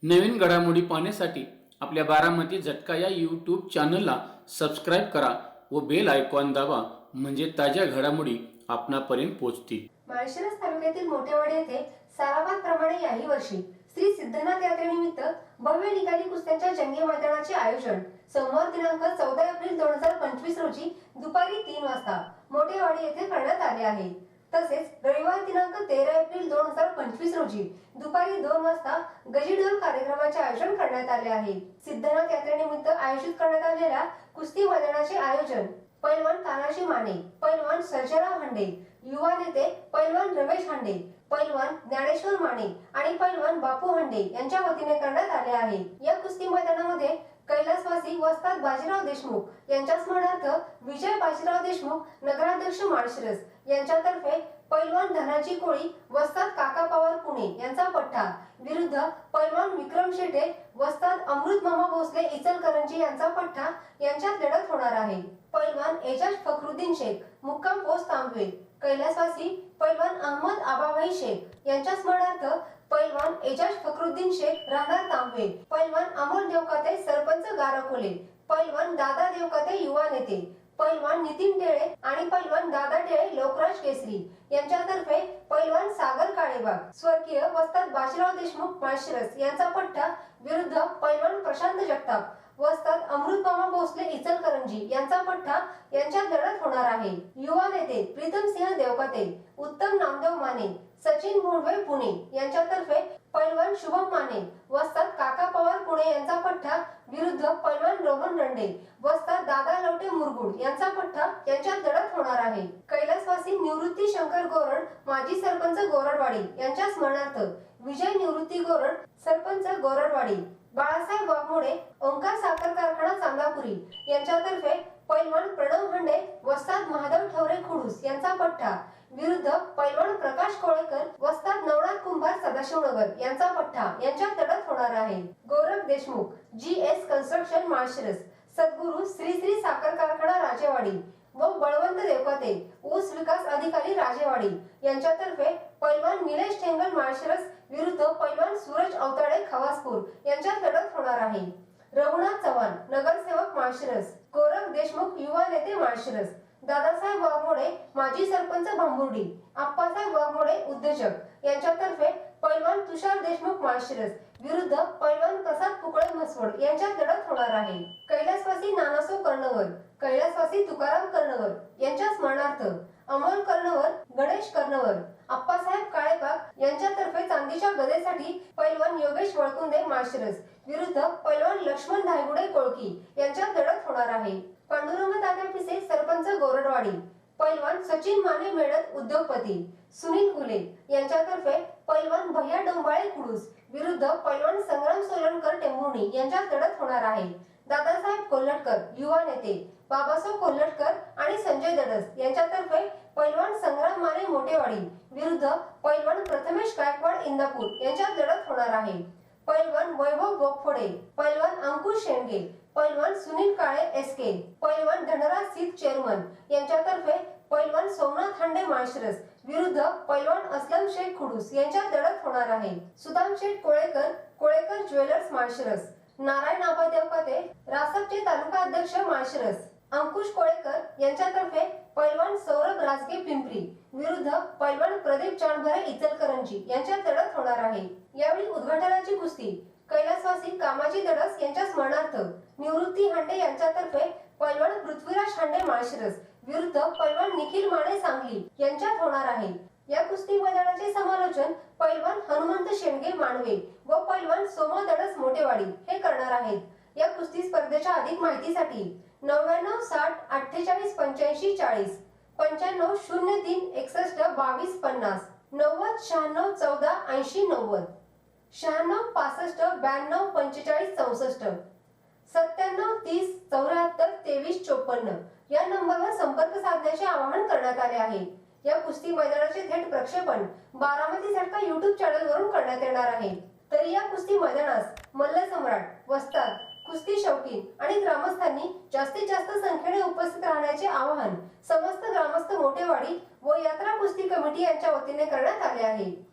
नवीन घडामोडी पाहण्यासाठी आपल्या बारामती झटका या यूट्यूब चॅनलला सबस्क्राईब करा व बेल आयकॉन दाबा, म्हणजे ताज्या घडामोडी आपणापर्यंत पोहोचतील. माळशिरस तालुक्यातील मोठेवाडी येथे साराभात प्रमाणे याही वर्षी श्री सिद्धनाथ यात्रेनिमित्त भव्य निकाली कुस्त्यांच्या जंगी मैदानाचे आयोजन सोमवार दिनांक 14 एप्रिल 2025 रोजी दुपारी 3 वाजता मोठेवाडी येथे करण्यात आले आहे. तसेच रविवार दिनांक 13 एप्रिल 2025 रोजी दुपारी 2 वाजता गजीढोल कार्यक्रमाचे आयोजन करण्यात आले आहे. सिद्धनाथ यात्रेनिमित्त आयोजित करण्यात आलेल्या कुस्ती मैदानाचे आयोजन पैलवान तानाजी माने, पैलवान सर्जेराव हांडे, युवा नेते पैलवान रमेश हांडे, पैलवान ज्ञानेश्वर माने आणि पैलवान बापू हांडे यांच्या वतीने करण्यात आले आहे. या कुस्ती मैदानामध्ये कैलासवासी वस्ताद बाजीराव देशमुख यांच्या स्मरणार्थ विजय बाजीराव देशमुख नगराध्यक्ष माळशिरस यांच्यातर्फे पैलवान धनाजी कोळी वस्ताद काका पवार पुणे यांचा पट्टा विरुद्ध पैलवान विक्रम शेटे वस्ताद अमृत मामा भोसले इचलकरंजी यांचा पट्टा यांच्यात लढत होणार आहे. पैलवान एजाज फखरुद्दीन शेख मुक्काम पोस्ट तांबवे, कैलासवासी पैलवान अहमद आबाभाई शेख यांच्या स्मरणार्थ पैलवान एजाज फखरुद्दीन शेख राहणार तांबवे, पैलवान अमोल देवकाते सरपंच गारकोले, पैलवान दादा देवकाते युवा नेते, पैलवान नितीन टेळे आणि पैलवान दादा टेळे लोकराज केसरी यांच्यातर्फे पैलवान सागर काळेबाग स्वर्गीय वस्ताद बाजीराव देशमुख माळशिरस यांचा पट्टा विरुद्ध पैलवान प्रशांत जगताप वस्ताद अमृत मामा भोसले इचलकरंजी यांचा पट्टा यांच्यात लढत होणार आहे. युवा नेते प्रीतम सिंह देवकाते, उत्तम नामदेव माने, सचिन भोंडवे पुणे यांच्यातर्फे पैलवान शुभम माने वस्ताद काका पवार पुणे यांचा पट्टा विरुद्ध पैलवान रोहन रंडे वस्ताद दादा लवटे मुरगुड यांचा पट्टा यांच्यात लढत होणार आहे. कैलासवासी निवृत्ती शंकर गोरड माजी सरपंच गोरडवाडी यांच्या स्मरणार्थ विजय निवृत्ती गोरड सरपंच गोरडवाडी, बाळासाहेब वाघमोडे ओंकार साखर कारखाना चांदापुरी यांच्यातर्फे पैलवान प्रणव हांडे वस्ताद महादेव ठवरे खुडूस यांचा पट्टा विरुद्ध पैलवान प्रकाश कोळेकर वस्ताद नवनाथ कुंभार सदाशिवनगर यांचा पट्टा यांच्यात लढत होणार आहे. गौरव देशमुख GS कन्स्ट्रक्शन माळशिरस, सद्गुरू श्री श्री साखर कारखाना राजेवाडी व बळवंत देवकाते ऊस विकास अधिकारी राजेवाडी यांच्यातर्फे पैलवान निलेश ठेंगल माळशिरस विरुद्ध पैलवान सूरज अवताडे खवासपूर यांच्यात लढत होणार आहे. रघुनाथ चव्हाण नगरसेवक माळशिरस, गौरव देशमुख युवा नेते माळशिरस, दादासाहेब वाघमोडे माजी सरपंच भांबुर्डी, आप्पासाहेब वाघमोडे उद्योजक यांच्यातर्फे पैलवान तुषार देशमुख माळशिरस विरुद्ध पैलवान प्रसाद पुकळे म्हसवड यांच्यात लढत होणार आहे. कैलासवासी नानासो कर्णवर, कैलासवासी तुकाराम कर्णवर यांच्या स्मरणार्थ अमोल कर्णवर, गणेश कर्णवर, आप्पासाहेब काळेबाग यांच्यातर्फे चांदीच्या गदेसाठी पैलवान योगेश वळकुंदे माळशिरस विरुद्ध पैलवान लक्ष्मण धायगुडे कोळकी यांच्यात लढत होणार आहे. पांडुरंग तात्या पिसे सरपंच गोरडवाडी, पैलवान सचिन माने मेडत उद्योगपती, सुनील कुले यांच्यातर्फे पैलवान भैया डोंबाळे खुडूस विरुद्ध पैलवान संग्राम सोलनकर टेंभुर्णी यांच्यात लढत होणार आहे. दादासाहेब कोल्हटकर युवा नेते, बाबासाहेब कोल्हटकर आणि संजय दडस यांच्यातर्फे पैलवान संग्राम माने मोठेवाडी विरुद्ध पैलवान प्रथमेश गायकवाड इंदापूर यांच्यात लढत होणार आहे. पैलवान वैभव बोगफोडे, पैलवान अंकुश शेंडगे, पैलवान सुनील काळे SK, पैलवान धनराज सीत चेअरमन यांच्यातर्फे पैलवान सोमनाथ हांडे माळशिरस विरुद्ध पैलवान असलम शेख खुडूस यांच्यात लढत होणार आहे. सुदाम शेठ कोळेकर, कोळेकर ज्वेलर्स माळशिरस, नारायण आबा देवकाते रासपचे तालुका अध्यक्ष माळशिरस, अंकुश कोळेकर यांच्यातर्फे पैलवान सौरभ राजगे पिंपरी विरुद्ध पैलवान प्रदीप चांडभरे इचलकरंजी यांच्यात लढत होणार आहे. यावेळी उद्घाटनाची कुस्ती कैलासवासी कामाजी दडस यांच्या स्मरणार्थ निवृत्ती हांडे यांच्यातर्फे पैलवान पृथ्वीराज हांडे माळशिरस विरुद्ध पैलवान निखिल माने सांगली यांच्यात होणार आहे. या कुस्ती मैदानाचे समालोचन पैलवान हनुमंत शेंडगे मांडवे व पैलवान सोमा दडस मोठेवाडी हे करणार आहेत. या कुस्ती स्पर्धेच्या अधिक माहितीसाठी 99 60 48 85 40 95 03 61 22 50 90 96 14 80 90 96 65 92 45 64 97 30 74 23 54 या नंबरवर संपर्क साधण्याचे आवाहन करण्यात आले आहे. या कुस्ती मैदानाचे थेट प्रक्षेपण बारामती झटका YouTube चॅनल वरून करण्यात येणार आहे. तरी या कुस्ती मैदानास मल्ल सम्राट, वस्ताद, कुस्ती शौकीन आणि ग्रामस्थांनी जास्तीत जास्त संख्येने उपस्थित राहण्याचे आवाहन समस्त ग्रामस्थ मोठेवाडी व यात्रा कुस्ती कमिटी यांच्या वतीने करण्यात आले आहे.